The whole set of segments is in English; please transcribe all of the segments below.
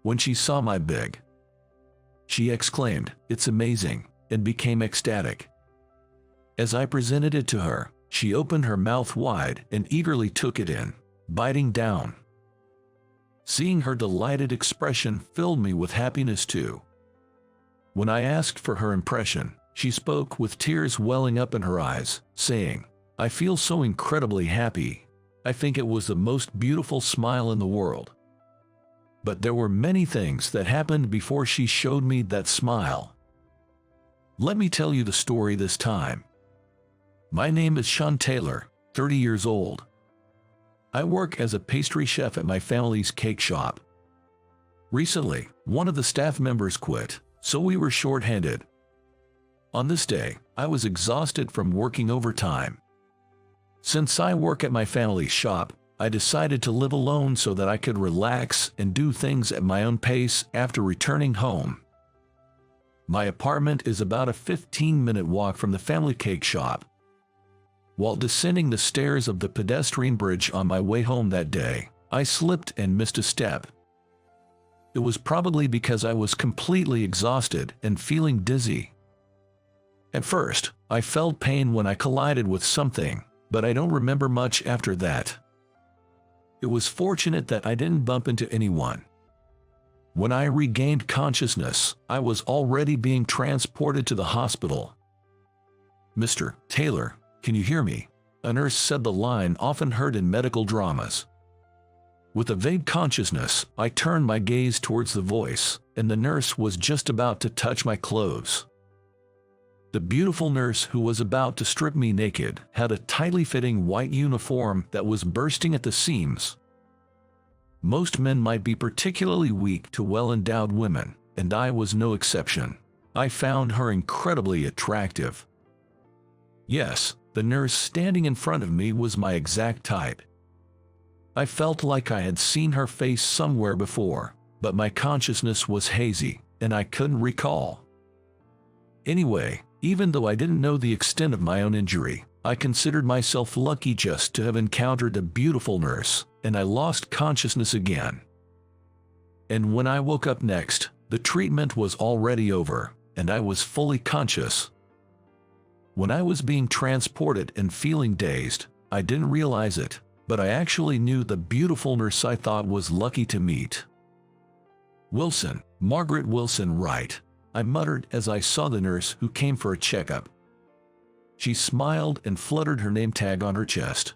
When she saw my bag, she exclaimed, "It's amazing," and became ecstatic. As I presented it to her, she opened her mouth wide and eagerly took it in, biting down. Seeing her delighted expression filled me with happiness too. When I asked for her impression, she spoke with tears welling up in her eyes, saying, "I feel so incredibly happy. I think it was the most beautiful smile in the world." But there were many things that happened before she showed me that smile. Let me tell you the story this time. My name is Sean Taylor, 30 years old. I work as a pastry chef at my family's cake shop. Recently, one of the staff members quit, so we were short-handed. On this day, I was exhausted from working overtime. Since I work at my family's shop, I decided to live alone so that I could relax and do things at my own pace after returning home. My apartment is about a 15-minute walk from the family cake shop. While descending the stairs of the pedestrian bridge on my way home that day, I slipped and missed a step. It was probably because I was completely exhausted and feeling dizzy. At first, I felt pain when I collided with something, but I don't remember much after that. It was fortunate that I didn't bump into anyone. When I regained consciousness, I was already being transported to the hospital. "Mr. Taylor, can you hear me?" a nurse said, the line often heard in medical dramas. With a vague consciousness, I turned my gaze towards the voice, and the nurse was just about to touch my clothes. The beautiful nurse who was about to strip me naked had a tightly fitting white uniform that was bursting at the seams. Most men might be particularly weak to well-endowed women, and I was no exception. I found her incredibly attractive. Yes, the nurse standing in front of me was my exact type. I felt like I had seen her face somewhere before, but my consciousness was hazy, and I couldn't recall. Anyway, even though I didn't know the extent of my own injury, I considered myself lucky just to have encountered a beautiful nurse, and I lost consciousness again. And when I woke up next, the treatment was already over, and I was fully conscious. When I was being transported and feeling dazed, I didn't realize it, but I actually knew the beautiful nurse I thought was lucky to meet. "Wilson, Margaret Wilson, right?" I muttered as I saw the nurse who came for a checkup. She smiled and fluttered her name tag on her chest.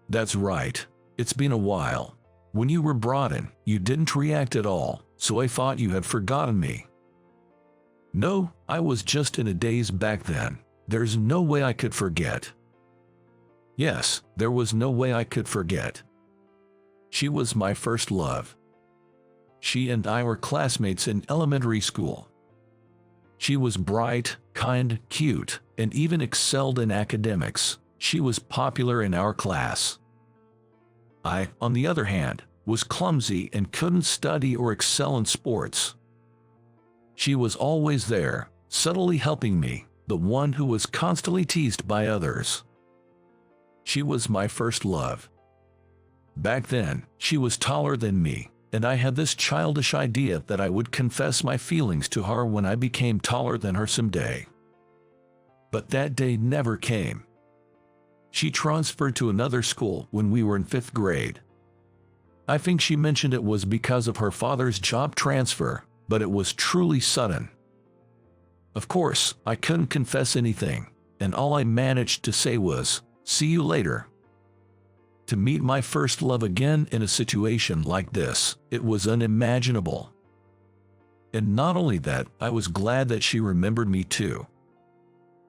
"That's right. It's been a while. When you were brought in, you didn't react at all, so I thought you had forgotten me." "No, I was just in a daze back then. There's no way I could forget." Yes, there was no way I could forget. She was my first love. She and I were classmates in elementary school. She was bright, kind, cute, and even excelled in academics. She was popular in our class. I, on the other hand, was clumsy and couldn't study or excel in sports. She was always there, subtly helping me, the one who was constantly teased by others. She was my first love. Back then, she was taller than me, and I had this childish idea that I would confess my feelings to her when I became taller than her someday. But that day never came. She transferred to another school when we were in 5th grade. I think she mentioned it was because of her father's job transfer, but it was truly sudden. Of course, I couldn't confess anything, and all I managed to say was, "See you later." To meet my first love again in a situation like this, it was unimaginable. And not only that, I was glad that she remembered me too.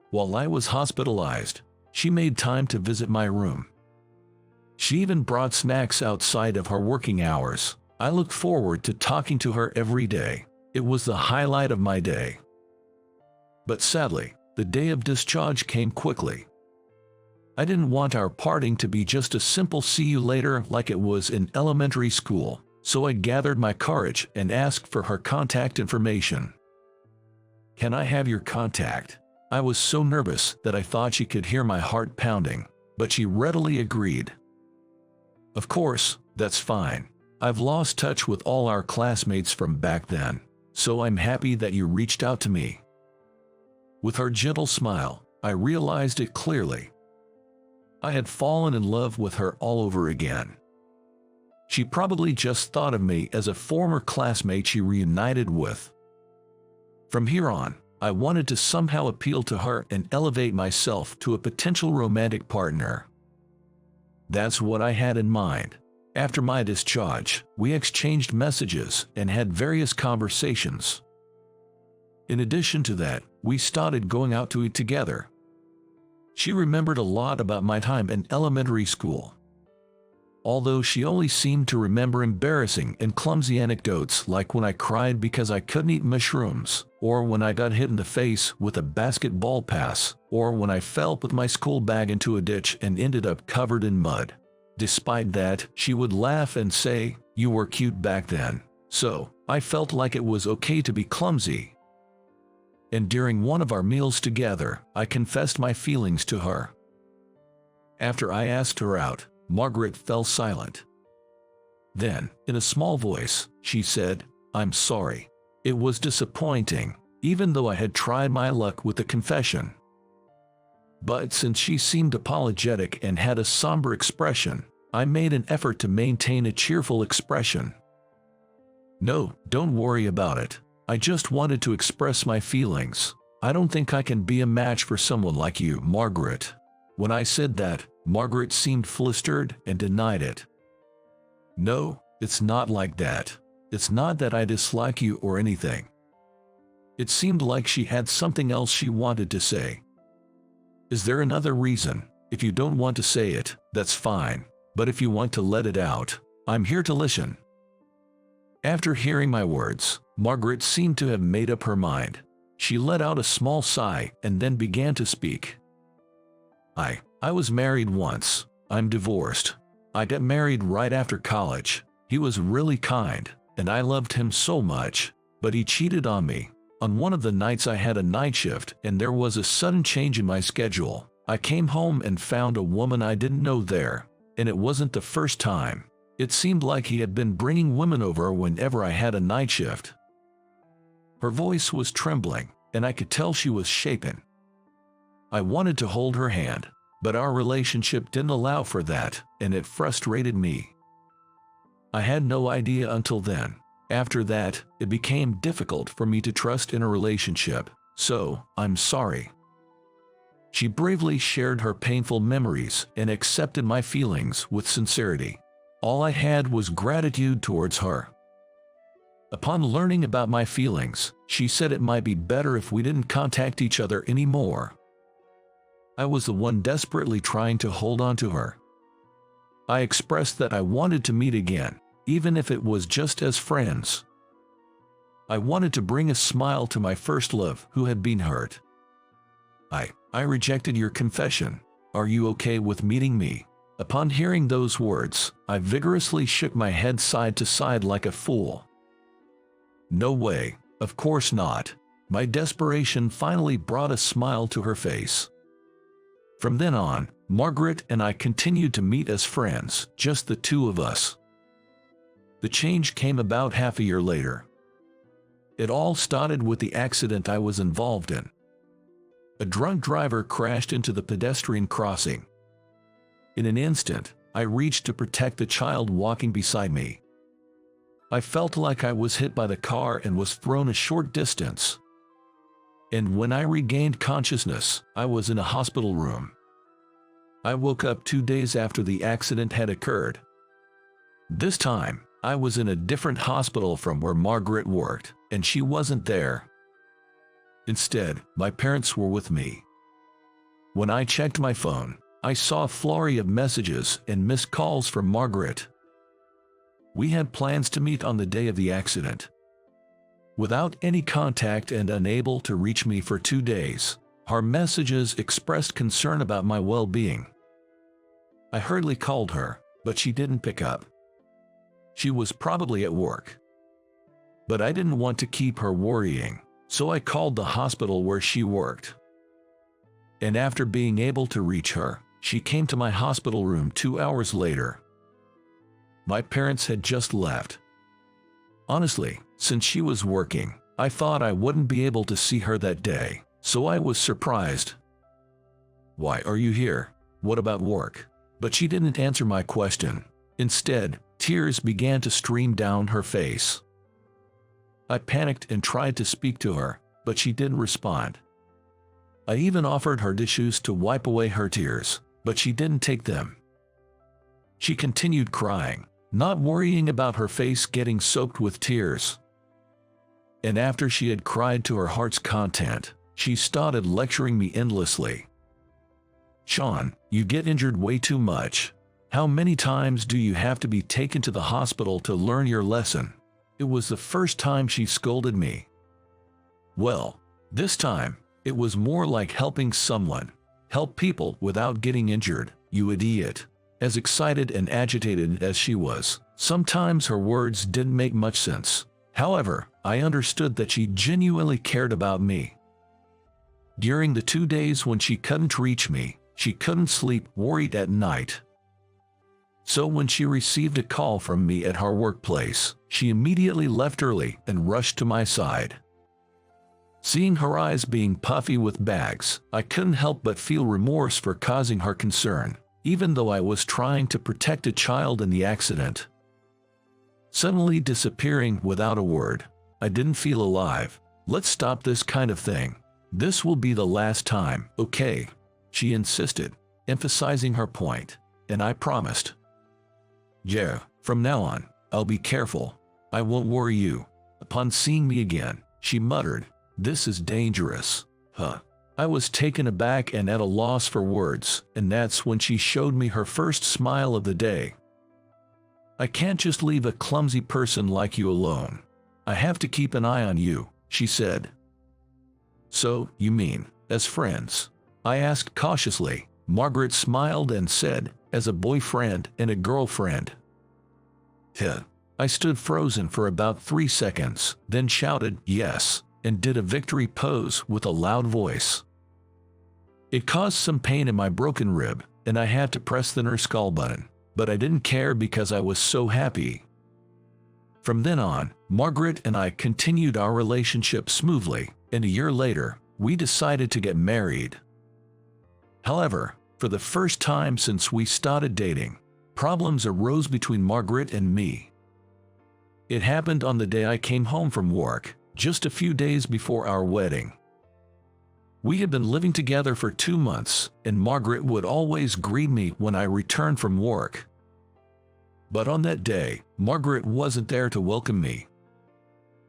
While I was hospitalized, she made time to visit my room. She even brought snacks outside of her working hours. I looked forward to talking to her every day. It was the highlight of my day. But sadly, the day of discharge came quickly. I didn't want our parting to be just a simple "see you later" like it was in elementary school, so I gathered my courage and asked for her contact information. "Can I have your contact?" I was so nervous that I thought she could hear my heart pounding, but she readily agreed. "Of course, that's fine. I've lost touch with all our classmates from back then, so I'm happy that you reached out to me." With her gentle smile, I realized it clearly. I had fallen in love with her all over again. She probably just thought of me as a former classmate she reunited with. From here on, I wanted to somehow appeal to her and elevate myself to a potential romantic partner. That's what I had in mind. After my discharge, we exchanged messages and had various conversations. In addition to that, we started going out to eat together. She remembered a lot about my time in elementary school. Although she only seemed to remember embarrassing and clumsy anecdotes like when I cried because I couldn't eat mushrooms, or when I got hit in the face with a basketball pass, or when I fell with my school bag into a ditch and ended up covered in mud. Despite that, she would laugh and say, "You were cute back then." So, I felt like it was okay to be clumsy. And during one of our meals together, I confessed my feelings to her. After I asked her out, Margaret fell silent. Then, in a small voice, she said, "I'm sorry. It was disappointing, even though I had tried my luck with the confession." But since she seemed apologetic and had a somber expression, I made an effort to maintain a cheerful expression. "No, don't worry about it. I just wanted to express my feelings. I don't think I can be a match for someone like you, Margaret." When I said that, Margaret seemed flustered and denied it. "No, it's not like that. It's not that I dislike you or anything." It seemed like she had something else she wanted to say. "Is there another reason? If you don't want to say it, that's fine. But if you want to let it out, I'm here to listen." After hearing my words, Margaret seemed to have made up her mind. She let out a small sigh and then began to speak. I was married once. I'm divorced. I got married right after college. He was really kind, and I loved him so much, but he cheated on me. On one of the nights I had a night shift and there was a sudden change in my schedule. I came home and found a woman I didn't know there, and it wasn't the first time. It seemed like he had been bringing women over whenever I had a night shift. Her voice was trembling, and I could tell she was shaken. I wanted to hold her hand, but our relationship didn't allow for that, and it frustrated me. I had no idea until then. After that, it became difficult for me to trust in a relationship, so I'm sorry. She bravely shared her painful memories and accepted my feelings with sincerity. All I had was gratitude towards her. Upon learning about my feelings, she said it might be better if we didn't contact each other anymore. I was the one desperately trying to hold on to her. I expressed that I wanted to meet again, even if it was just as friends. I wanted to bring a smile to my first love who had been hurt. I rejected your confession. Are you okay with meeting me?" Upon hearing those words, I vigorously shook my head side to side like a fool. "No way, of course not." My desperation finally brought a smile to her face. From then on, Margaret and I continued to meet as friends, just the two of us. The change came about half a year later. It all started with the accident I was involved in. A drunk driver crashed into the pedestrian crossing. In an instant, I reached to protect the child walking beside me. I felt like I was hit by the car and was thrown a short distance. And when I regained consciousness, I was in a hospital room. I woke up 2 days after the accident had occurred. This time, I was in a different hospital from where Margaret worked, and she wasn't there. Instead, my parents were with me. When I checked my phone, I saw a flurry of messages and missed calls from Margaret. We had plans to meet on the day of the accident. Without any contact and unable to reach me for 2 days, her messages expressed concern about my well-being. I hurriedly called her, but she didn't pick up. She was probably at work. But I didn't want to keep her worrying, so I called the hospital where she worked. And after being able to reach her, she came to my hospital room 2 hours later. My parents had just left. Honestly, since she was working, I thought I wouldn't be able to see her that day, so I was surprised. "Why are you here? What about work?" But she didn't answer my question. Instead, tears began to stream down her face. I panicked and tried to speak to her, but she didn't respond. I even offered her tissues to wipe away her tears, but she didn't take them. She continued crying, not worrying about her face getting soaked with tears. And after she had cried to her heart's content, she started lecturing me endlessly. "Sean, you get injured way too much. How many times do you have to be taken to the hospital to learn your lesson?" It was the first time she scolded me. Well, this time, it was more like helping someone. Help people without getting injured, you idiot. As excited and agitated as she was, sometimes her words didn't make much sense. However, I understood that she genuinely cared about me. During the 2 days when she couldn't reach me, she couldn't sleep, worried at night. So when she received a call from me at her workplace, she immediately left early and rushed to my side. Seeing her eyes being puffy with bags, I couldn't help but feel remorse for causing her concern, even though I was trying to protect a child in the accident. Suddenly disappearing without a word, I didn't feel alive. "Let's stop this kind of thing. This will be the last time, okay?" she insisted, emphasizing her point, and I promised. "Yeah, from now on, I'll be careful. I won't worry you." Upon seeing me again, she muttered, "This is dangerous." I was taken aback and at a loss for words, and that's when she showed me her first smile of the day. "I can't just leave a clumsy person like you alone. I have to keep an eye on you," she said. "So, you mean, as friends?" I asked cautiously. Margaret smiled and said, "As a boyfriend and a girlfriend." I stood frozen for about 3 seconds, then shouted, "Yes," and did a victory pose with a loud voice. It caused some pain in my broken rib, and I had to press the nurse call button, but I didn't care because I was so happy. From then on, Margaret and I continued our relationship smoothly, and a year later, we decided to get married. However, for the first time since we started dating, problems arose between Margaret and me. It happened on the day I came home from work, just a few days before our wedding. We had been living together for 2 months, and Margaret would always greet me when I returned from work. But on that day, Margaret wasn't there to welcome me.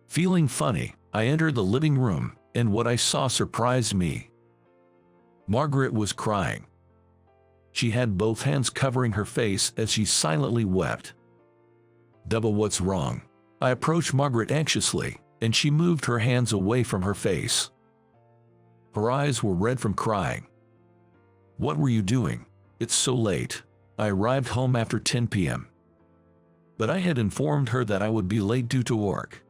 Feeling funny, I entered the living room, and what I saw surprised me. Margaret was crying. She had both hands covering her face as she silently wept. "Double, what's wrong?" I approached Margaret anxiously, and she moved her hands away from her face. Her eyes were red from crying. "What were you doing? It's so late." I arrived home after 10 p.m. But I had informed her that I would be late due to work.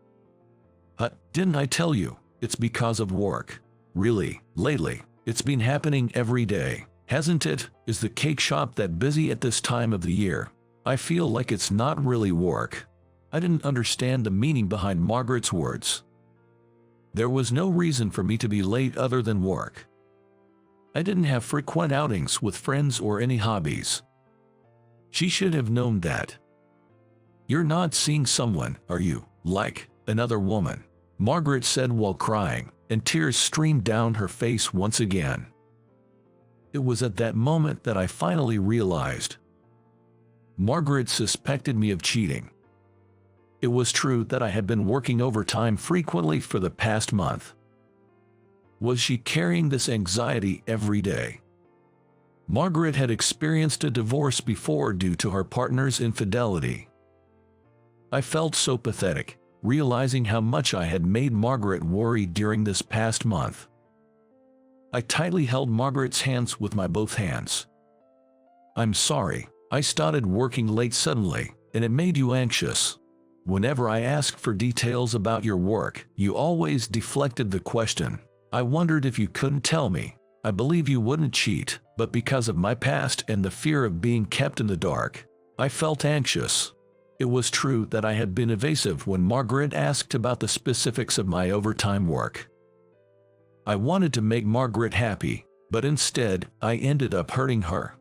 Didn't I tell you? It's because of work." "Really, lately, it's been happening every day, hasn't it? Is the cake shop that busy at this time of the year? I feel like it's not really work." I didn't understand the meaning behind Margaret's words. There was no reason for me to be late other than work. I didn't have frequent outings with friends or any hobbies. She should have known that. "You're not seeing someone, are you, like another woman?" Margaret said while crying, and tears streamed down her face once again. It was at that moment that I finally realized. Margaret suspected me of cheating. It was true that I had been working overtime frequently for the past month. Was she carrying this anxiety every day? Margaret had experienced a divorce before due to her partner's infidelity. I felt so pathetic, realizing how much I had made Margaret worry during this past month. I tightly held Margaret's hands with my both hands. "I'm sorry, I started working late suddenly, and it made you anxious. Whenever I asked for details about your work, you always deflected the question. I wondered if you couldn't tell me. I believe you wouldn't cheat, but because of my past and the fear of being kept in the dark, I felt anxious." It was true that I had been evasive when Margaret asked about the specifics of my overtime work. I wanted to make Margaret happy, but instead, I ended up hurting her.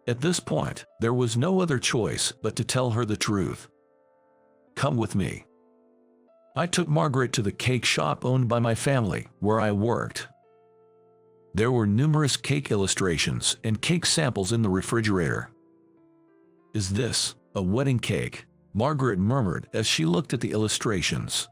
At this point, there was no other choice but to tell her the truth. Come with me. I took Margaret to the cake shop owned by my family, where I worked. There were numerous cake illustrations and cake samples in the refrigerator. "Is this a wedding cake?" Margaret murmured as she looked at the illustrations.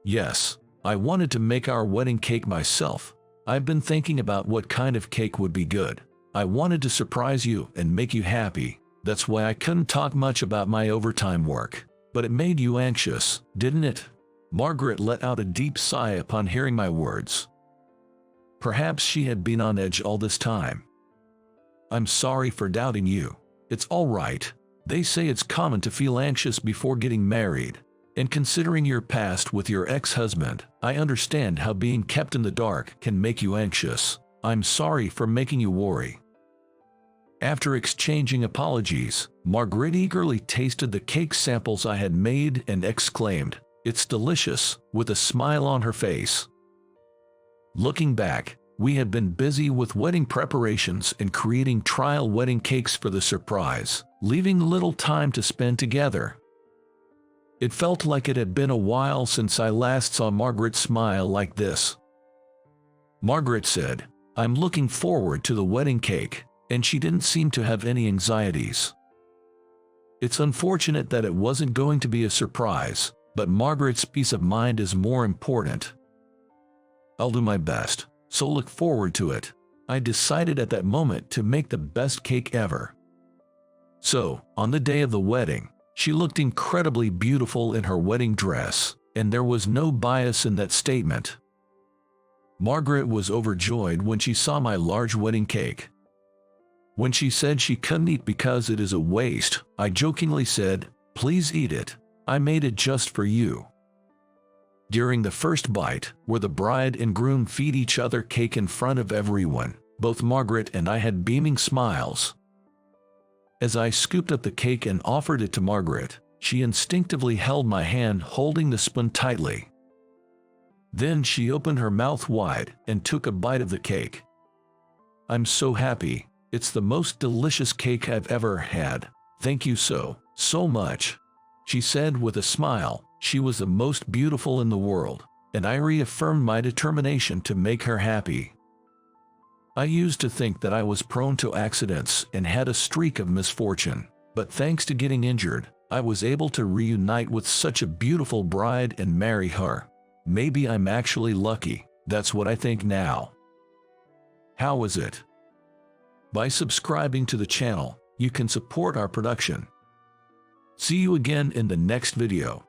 "Yes, I wanted to make our wedding cake myself. I've been thinking about what kind of cake would be good. I wanted to surprise you and make you happy. That's why I couldn't talk much about my overtime work. But it made you anxious, didn't it?" Margaret let out a deep sigh upon hearing my words. Perhaps she had been on edge all this time. "I'm sorry for doubting you. It's all right. They say it's common to feel anxious before getting married. And considering your past with your ex-husband, I understand how being kept in the dark can make you anxious. I'm sorry for making you worry." After exchanging apologies, Margaret eagerly tasted the cake samples I had made and exclaimed, "It's delicious," with a smile on her face. Looking back, we had been busy with wedding preparations and creating trial wedding cakes for the surprise, leaving little time to spend together. It felt like it had been a while since I last saw Margaret smile like this. Margaret said, "I'm looking forward to the wedding cake," and she didn't seem to have any anxieties. It's unfortunate that it wasn't going to be a surprise, but Margaret's peace of mind is more important. I'll do my best, so look forward to it. I decided at that moment to make the best cake ever. So, on the day of the wedding, she looked incredibly beautiful in her wedding dress, and there was no bias in that statement. Margaret was overjoyed when she saw my large wedding cake. When she said she couldn't eat because it is a waste, I jokingly said, "Please eat it. I made it just for you." During the first bite, where the bride and groom feed each other cake in front of everyone, both Margaret and I had beaming smiles. As I scooped up the cake and offered it to Margaret, she instinctively held my hand, holding the spoon tightly. Then she opened her mouth wide and took a bite of the cake. "I'm so happy. It's the most delicious cake I've ever had. Thank you so much," she said with a smile. She was the most beautiful in the world, and I reaffirmed my determination to make her happy. I used to think that I was prone to accidents and had a streak of misfortune, but thanks to getting injured, I was able to reunite with such a beautiful bride and marry her. Maybe I'm actually lucky. That's what I think now. How was it? By subscribing to the channel, you can support our production. See you again in the next video.